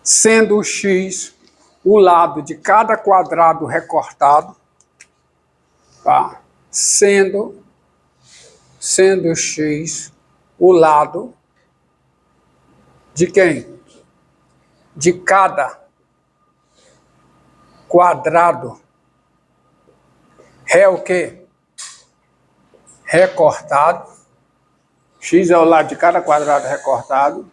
sendo o x o lado de cada quadrado recortado, tá? Sendo x o lado de quem? De cada quadrado o quê? Recortado. X é o lado de cada quadrado recortado.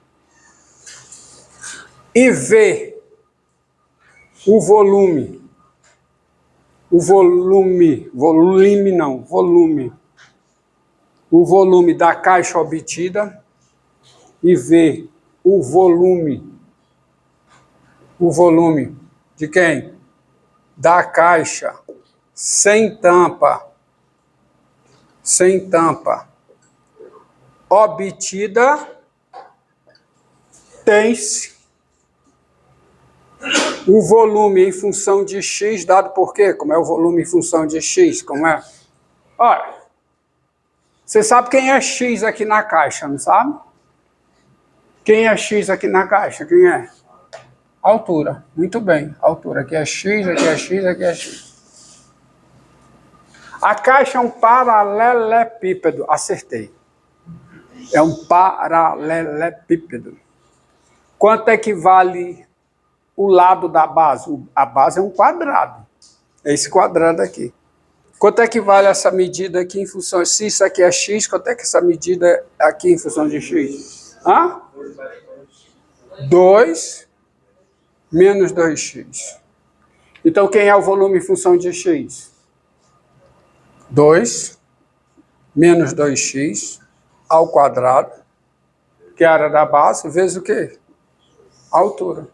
E V o volume. O volume da caixa obtida. E V o volume de quem? Da caixa sem tampa obtida, tem-se o volume em função de x dado por quê? Como é o volume em função de x? Como é? Olha, você sabe quem é x aqui na caixa, não sabe? Quem é x aqui na caixa? Quem é? Altura. Muito bem. Altura. Aqui é x, aqui é x, aqui é x. A caixa é um paralelepípedo. Acertei. É um paralelepípedo. Quanto é que vale o lado da base? A base é um quadrado. É esse quadrado aqui. Quanto é que vale essa medida aqui em função... Se isso aqui é x, quanto é que essa medida é aqui em função de x? 2 menos 2x. Então, quem é o volume em função de x? 2 menos 2x ao quadrado, que é a área da base, vezes o quê? A altura.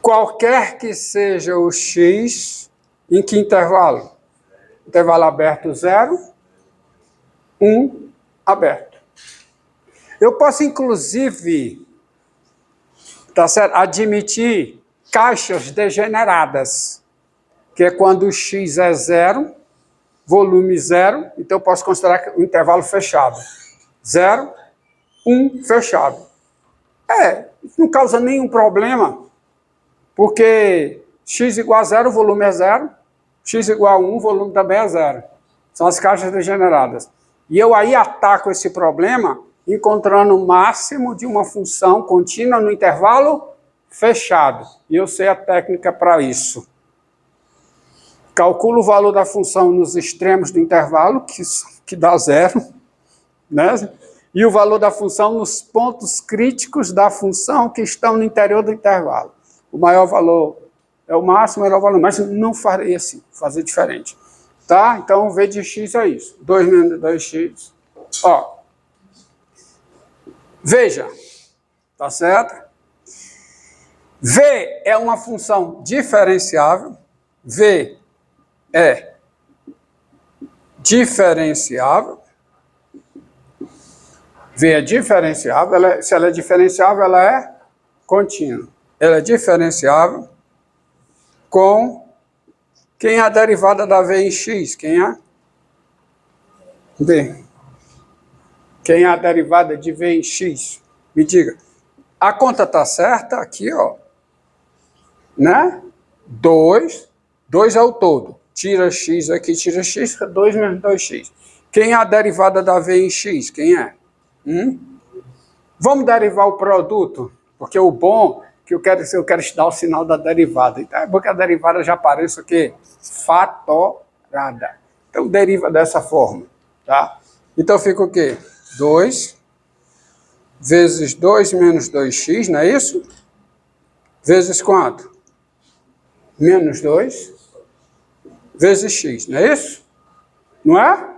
Qualquer que seja o x, em que intervalo? Intervalo aberto 0, 1 aberto. Eu posso, inclusive, tá certo? Admitir caixas degeneradas, que é quando o x é 0, volume 0, então eu posso considerar o intervalo fechado. 0, 1, fechado. Isso não causa nenhum problema, porque x igual a 0, o volume é 0, x igual a 1, o volume também é 0. São as caixas degeneradas. E eu aí ataco esse problema encontrando o máximo de uma função contínua no intervalo fechado. E eu sei a técnica para isso. Calculo o valor da função nos extremos do intervalo, que dá 0, né? E o valor da função nos pontos críticos da função que estão no interior do intervalo. O maior valor é o máximo, o menor valor, mas não farei assim, fazer diferente. Tá? Então, V de x é isso. 2 menos 2x. Ó. Veja. Tá certo? V é uma função diferenciável. V é diferenciável. V é diferenciável. Se ela é diferenciável, ela é contínua. Ela é diferenciável com... Quem é a derivada da V em x? Quem é? V. Quem é a derivada de V em x? Me diga. A conta está certa aqui, ó. Né? 2 é o todo. Tira x aqui, tira x, fica 2 menos 2x. Quem é a derivada da V em x? Quem é? Vamos derivar o produto? Porque o bom... que eu quero estudar o sinal da derivada. Então, é bom que a derivada já apareça o quê? Fatorada. Então, deriva dessa forma. Tá? Então, fica o quê? 2 vezes 2 menos 2x, não é isso? Vezes quanto? Menos 2 vezes x, não é isso? Não é?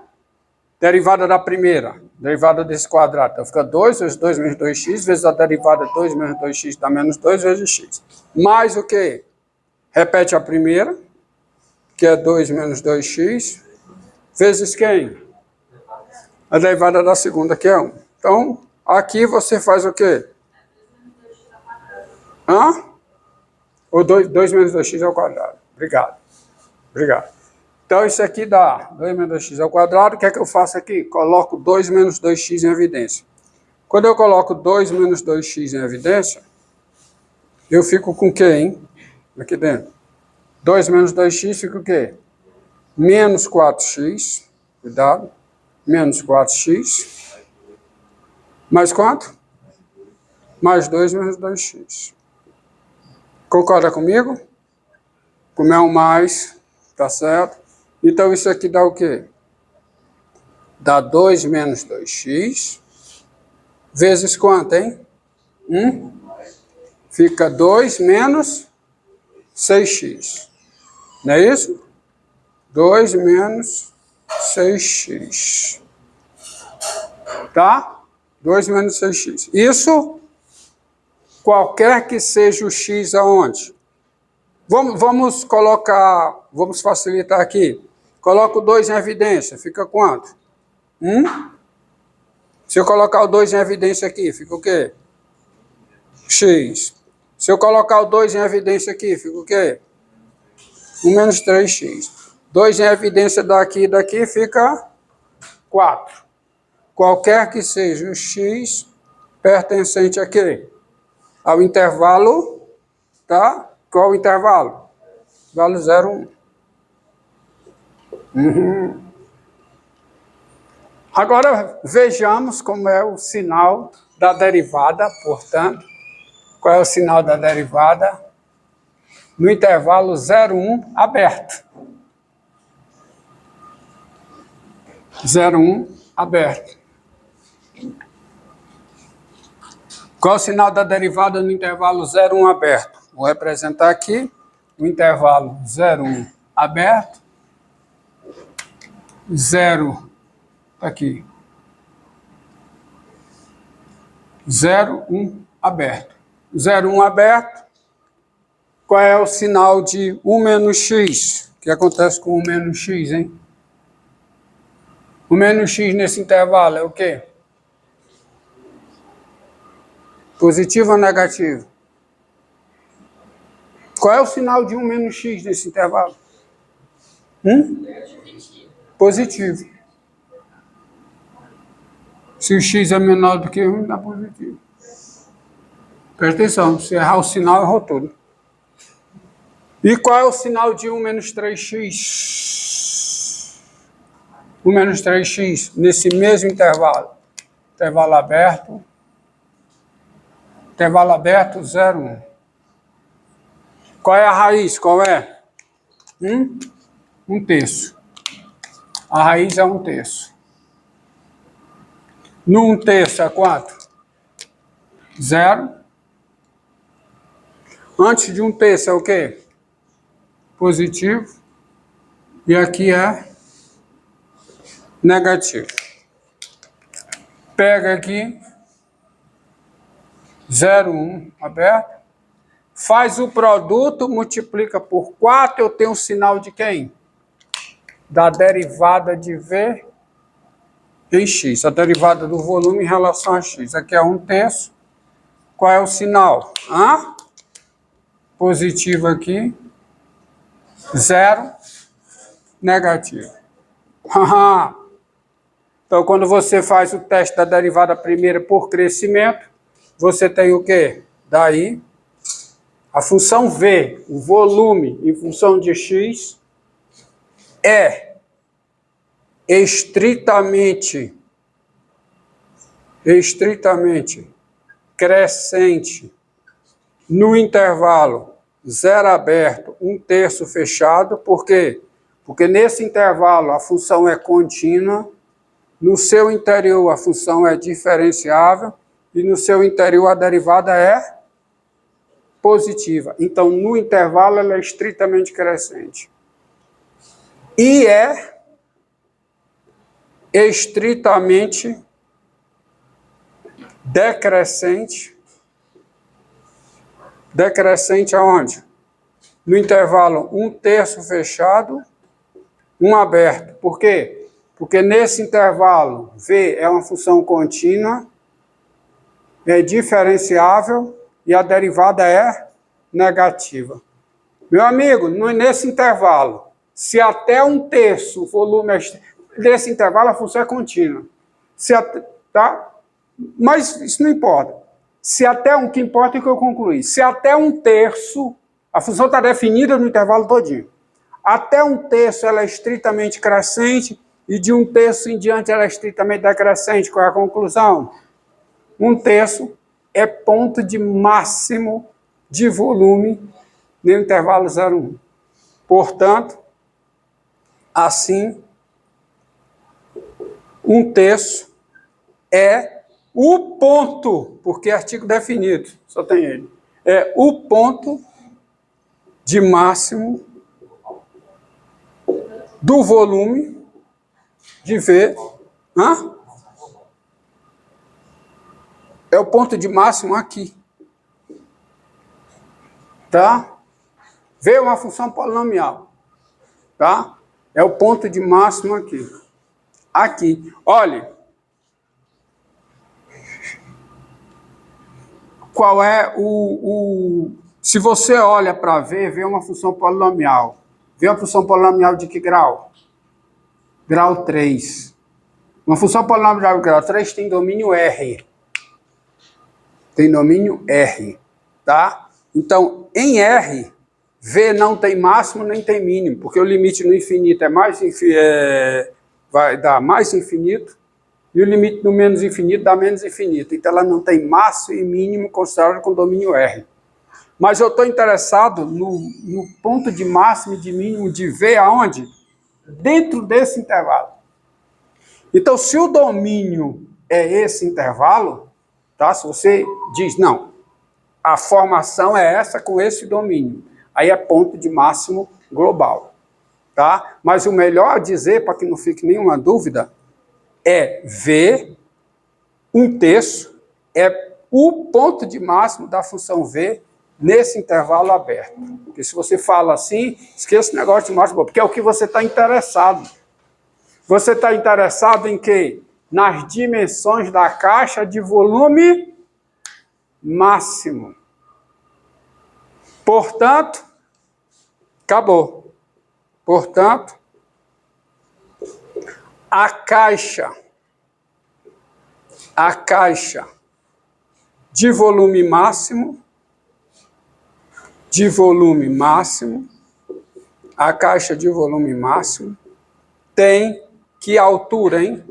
Derivada da primeira. Derivada desse quadrado. Então, fica 2 vezes 2 menos 2x, vezes a derivada 2 menos 2x dá menos 2 vezes x. Mais o quê? Repete a primeira, que é 2 menos 2x, vezes quem? A derivada da segunda, que é 1. Então, aqui você faz o quê? O 2 menos 2x ao quadrado. Obrigado. Então, isso aqui dá 2 menos 2x ao quadrado. O que é que eu faço aqui? Coloco 2 menos 2x em evidência. Quando eu coloco 2 menos 2x em evidência, Eu fico com o quê, hein? Aqui dentro. 2 menos 2x fica o quê? Menos 4x. Cuidado. Menos 4x. Mais quanto? Mais 2 menos 2x. Concorda comigo? Como é um mais, tá certo? Então isso aqui dá o quê? Dá 2 menos 2x. Vezes quanto, hein? Fica 2 menos 6x. Não é isso? 2 menos 6x. Tá? 2 menos 6x. Isso, qualquer que seja o x aonde? Vamos colocar, vamos facilitar aqui. Coloca o 2 em evidência, fica quanto? Se eu colocar o 2 em evidência aqui, fica o quê? X. Se eu colocar o 2 em evidência aqui, fica o quê? 1 menos 3x. 2 em evidência daqui e daqui fica 4. Qualquer que seja o x pertencente a quê? Ao intervalo, tá? Qual o intervalo? Intervalo 0, 1. Agora vejamos como é o sinal da derivada, portanto. Qual é o sinal da derivada? No intervalo 0, 1 aberto. 0, 1 aberto. Qual é o sinal da derivada no intervalo 0, 1 aberto? Vou representar aqui o intervalo 0, 1 aberto. 0, aqui. 0, 1 aberto. 0, 1 aberto. Qual é o sinal de 1 menos x? O que acontece com 1 menos x, hein? O menos x nesse intervalo é o quê? Positivo ou negativo? Qual é o sinal de 1 menos x nesse intervalo? Positivo. Se o x é menor do que 1, dá positivo. Presta atenção, se errar o sinal, errou tudo. E qual é o sinal de 1 menos 3x? 1 menos 3x nesse mesmo intervalo. Intervalo aberto. Intervalo aberto, 0, 1. Qual é a raiz? Qual é? 1 terço. A raiz é 1 terço. No 1 terço é quanto? 0. Antes de 1 terço é o quê? Positivo. E aqui é negativo. Pega aqui. 0, 1 aberto. Faz o produto, multiplica por 4. Eu tenho o sinal de quem? Da derivada de V em x. A derivada do volume em relação a x. Aqui é 1 terço. Qual é o sinal? Positivo aqui. 0. Negativo. Então, quando você faz o teste da derivada primeira por crescimento, você tem o quê? Daí, a função V, o volume em função de x, é estritamente crescente no intervalo 0 aberto, 1 terço fechado. Por quê? Porque nesse intervalo a função é contínua, no seu interior a função é diferenciável e no seu interior a derivada é positiva. Então, no intervalo ela é estritamente crescente. E é estritamente decrescente. Decrescente aonde? No intervalo 1 terço fechado, 1 aberto. Por quê? Porque nesse intervalo V é uma função contínua, é diferenciável e a derivada é negativa. Meu amigo, nesse intervalo, se até 1 terço o volume desse intervalo a função é contínua. Tá? Mas isso não importa. Se até um, que importa é que eu concluí, se até 1/3, a função está definida no intervalo todinho. Até 1/3 ela é estritamente crescente e de 1/3 em diante ela é estritamente decrescente. Qual é a conclusão? 1/3 é ponto de máximo de volume no intervalo 0,1. Portanto, assim, 1/3 é o ponto, porque é artigo definido, só tem ele. É o ponto de máximo do volume de V. Hã? É o ponto de máximo aqui. Tá? V é uma função polinomial. Tá? É o ponto de máximo aqui. Aqui. Olha. Qual é se você olha para V, V é uma função polinomial. V é uma função polinomial de que grau? Grau 3. Uma função polinomial de grau 3 tem domínio R. Tem domínio R. Tá? Então, em R, V não tem máximo nem tem mínimo, porque o limite no infinito vai dar mais infinito, e o limite no menos infinito dá menos infinito. Então, ela não tem máximo e mínimo considerado com domínio R. Mas eu estou interessado no ponto de máximo e de mínimo de V aonde? Dentro desse intervalo. Então, se o domínio é esse intervalo, tá? Se você diz, não, a formação é essa com esse domínio, aí é ponto de máximo global. Tá? Mas o melhor a dizer, para que não fique nenhuma dúvida, é V, 1/3, é o ponto de máximo da função V nesse intervalo aberto. Porque se você fala assim, esqueça o negócio de máximo, porque é o que você está interessado. Você está interessado em quê? Nas dimensões da caixa de volume máximo. Portanto, acabou. Portanto, a caixa de volume máximo, a caixa de volume máximo tem que altura, hein?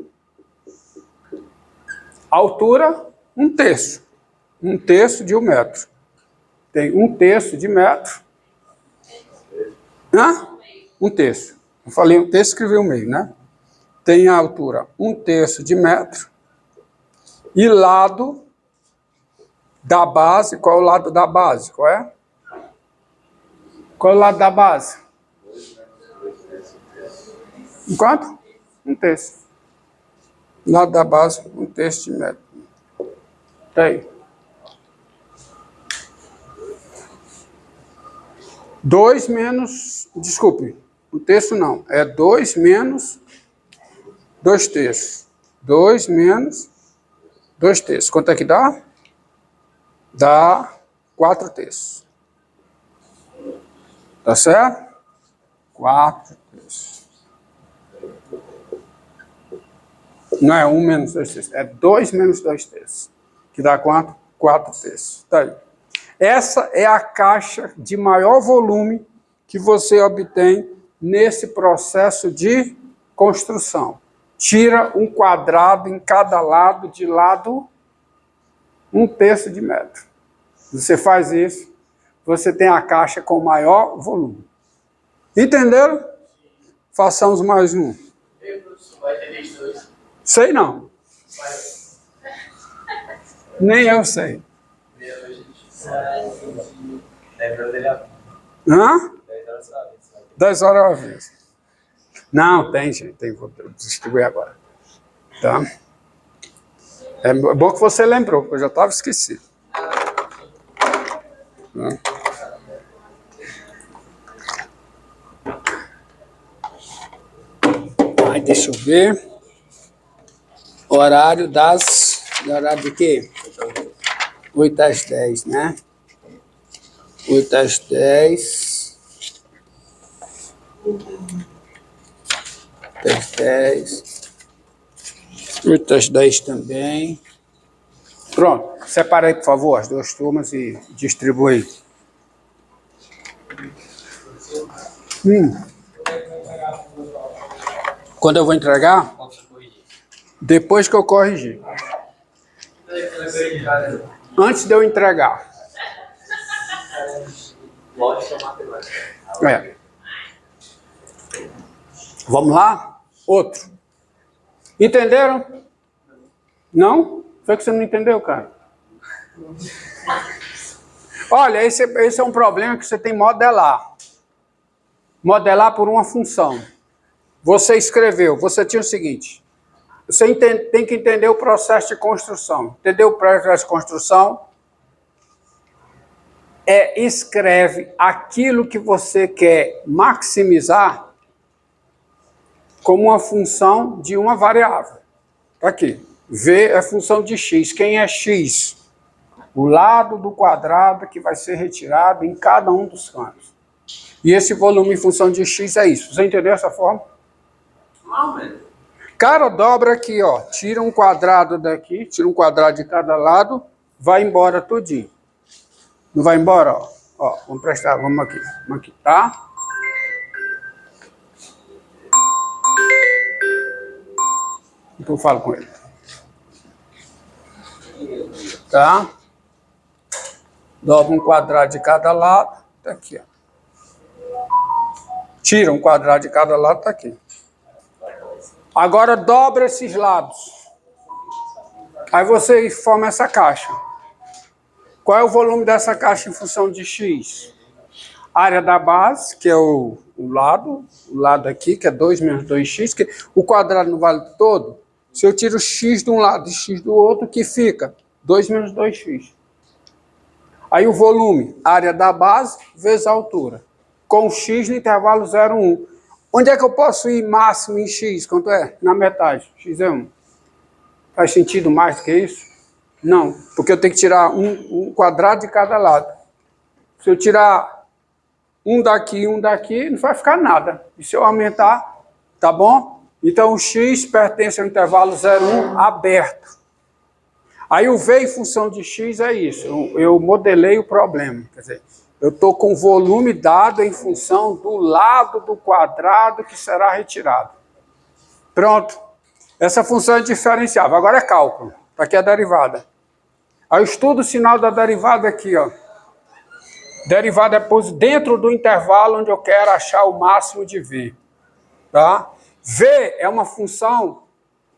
Altura, 1/3. 1/3 de 1 metro. Tem 1/3 de metro. Hã? 1/3. Eu falei 1/3, escrevi 1/2, né? Tem a altura 1/3 de metro. E lado da base, qual é o lado da base? Qual é? Qual é o lado da base? Quanto? 1/3. Lado da base, 1/3 de metro. Tá aí. 2 menos, desculpe, 1/3 não, é 2 menos 2/3. 2 menos 2/3. Quanto é que dá? Dá 4/3. Tá certo? 4/3. Não é 1 menos 2/3, é 2 menos 2/3. Que dá quanto? 4/3. Tá aí. Essa é a caixa de maior volume que você obtém nesse processo de construção. Tira um quadrado em cada lado, de lado 1/3 de metro. Você faz isso, você tem a caixa com maior volume. Entenderam? Façamos mais um. Vai ter 22. Sei não. Nem eu sei. Hã? 10 horas ao avesso. Não, tem, gente. Tem, vou distribuir agora. Tá? É bom que você lembrou, porque eu já estava esquecido. Tá? Aí, deixa eu ver. Horário de quê? 8h10, né? 8h10. 8h10. 8h10 também. Pronto. Separa aí, por favor, as duas turmas e distribui. Quando eu vou entregar? Depois que eu corrigir. Antes de eu entregar. É. Vamos lá? Outro. Entenderam? Não? Foi que você não entendeu, cara? Olha, esse é um problema que você tem que modelar. Modelar por uma função. Você escreveu, você tinha o seguinte. Você tem que entender o processo de construção. Entendeu o processo de construção? Escreve aquilo que você quer maximizar como uma função de uma variável. Tá aqui. V é função de x. Quem é x? O lado do quadrado que vai ser retirado em cada um dos cantos. E esse volume em função de x é isso. Você entendeu essa forma? Cara, dobra aqui, ó. Tira um quadrado daqui, tira um quadrado de cada lado, vai embora tudinho. Não vai embora, ó. Ó, vamos prestar, vamos aqui, tá? Então eu falo com ele. Tá? Dobra um quadrado de cada lado, tá aqui, ó. Tira um quadrado de cada lado, tá aqui. Agora dobra esses lados. Aí você forma essa caixa. Qual é o volume dessa caixa em função de x? Área da base, que é o lado aqui, que é 2 menos 2x, que o quadrado não vale todo. Se eu tiro x de um lado e x do outro, que fica 2 menos 2x. Aí o volume, área da base vezes a altura, com x no intervalo 0, 1. Onde é que eu posso ir máximo em x? Quanto é? Na metade. X é 1. Faz sentido mais do que isso? Não, porque eu tenho que tirar um quadrado de cada lado. Se eu tirar um daqui, não vai ficar nada. E se eu aumentar, tá bom? Então o x pertence ao intervalo 0, 1 aberto. Aí o v em função de x é isso. Eu modelei o problema. Quer dizer, eu estou com o volume dado em função do lado do quadrado que será retirado. Pronto. Essa função é diferenciável. Agora é cálculo. Está aqui a derivada. Aí eu estudo o sinal da derivada aqui, ó. Derivada é dentro do intervalo onde eu quero achar o máximo de v. Tá? V é uma função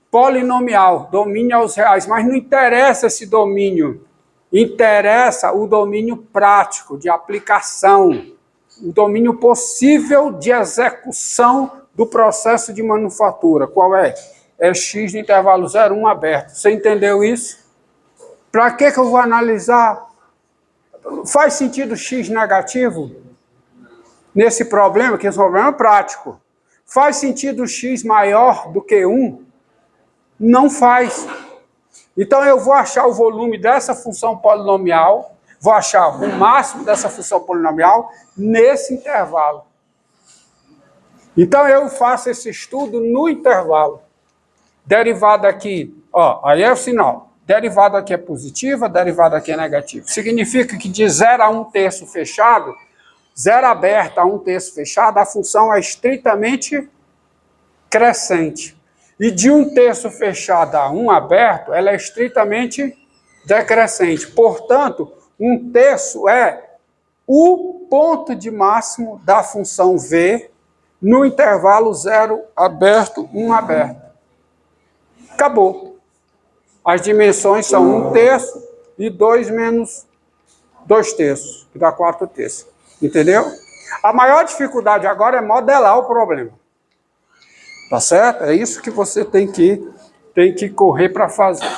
polinomial, domínio aos reais, mas não interessa esse domínio. Interessa o domínio prático, de aplicação, o domínio possível de execução do processo de manufatura. Qual é? É x no intervalo 0, 1 aberto. Você entendeu isso? Para que eu vou analisar? Faz sentido x negativo? Nesse problema, que esse problema é prático. Faz sentido x maior do que 1? Não faz. Então eu vou achar o volume dessa função polinomial, vou achar o máximo dessa função polinomial nesse intervalo. Então eu faço esse estudo no intervalo. Derivada aqui, ó, aí é o sinal. Derivada aqui é positiva, derivada aqui é negativa. Significa que de 0 a 1/3 fechado, 0 aberto a 1/3 fechado, a função é estritamente crescente. E de 1/3 fechado a 1 aberto, ela é estritamente decrescente. Portanto, 1/3 é o ponto de máximo da função v no intervalo 0 aberto, 1 aberto. Acabou. As dimensões são 1/3 e 2 menos 2/3, que dá 4/3. Entendeu? A maior dificuldade agora é modelar o problema. Tá certo? É isso que você tem que correr para fazer.